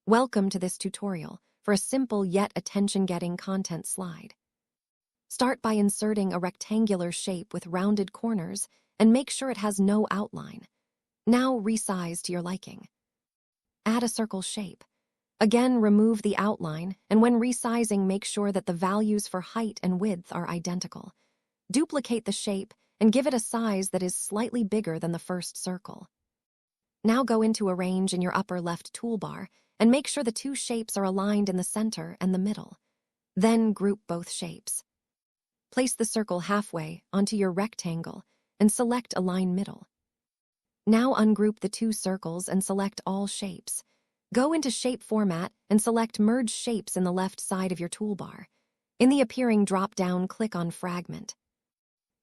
Welcome to this tutorial for a simple yet attention-getting content slide. Start by inserting a rectangular shape with rounded corners and make sure it has no outline. Now resize to your liking. Add a circle shape. Again, remove the outline, and when resizing, make sure that the values for height and width are identical. Duplicate the shape and give it a size that is slightly bigger than the first circle. Now go into Arrange in your upper left toolbar and make sure the two shapes are aligned in the center and the middle. Then group both shapes. Place the circle halfway onto your rectangle and select Align Middle. Now ungroup the two circles and select all shapes. Go into Shape Format and select Merge Shapes in the left side of your toolbar. In the appearing drop-down, click on Fragment.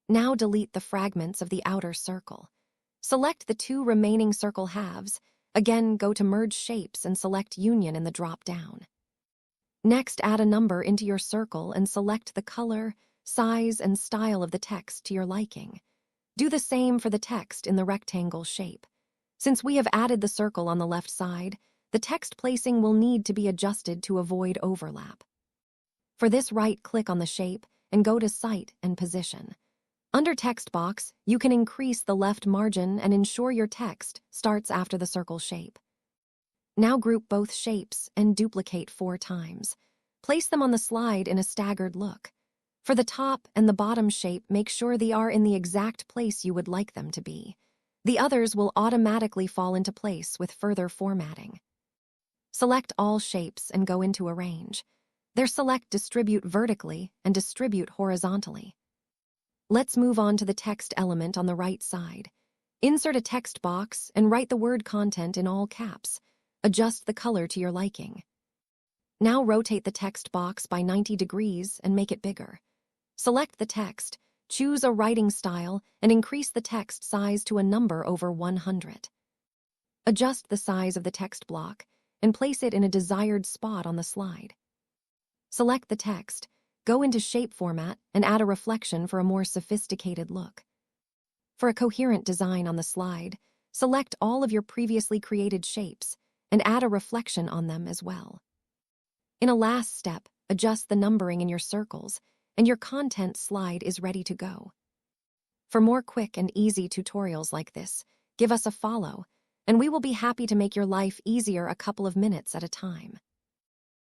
Now delete the fragments of the outer circle. Select the two remaining circle halves. Again, go to Merge Shapes and select Union in the drop-down. Next, add a number into your circle and select the color, size, and style of the text to your liking. Do the same for the text in the rectangle shape. Since we have added the circle on the left side, the text placing will need to be adjusted to avoid overlap. For this, right-click on the shape and go to Cite and Position. Under Text Box, you can increase the left margin and ensure your text starts after the circle shape. Now group both shapes and duplicate 4 times. Place them on the slide in a staggered look. For the top and the bottom shape, make sure they are in the exact place you would like them to be. The others will automatically fall into place with further formatting. Select all shapes and go into Arrange. There, select Distribute Vertically and Distribute Horizontally. Let's move on to the text element on the right side. Insert a text box and write the word content in all caps. Adjust the color to your liking. Now rotate the text box by 90 degrees and make it bigger. Select the text, choose a writing style, and increase the text size to a number over 100. Adjust the size of the text block and place it in a desired spot on the slide. Select the text, go into Shape Format, and add a reflection for a more sophisticated look. For a coherent design on the slide, select all of your previously created shapes and add a reflection on them as well. In a last step, adjust the numbering in your circles, and your content slide is ready to go. For more quick and easy tutorials like this, give us a follow, and we will be happy to make your life easier a couple of minutes at a time.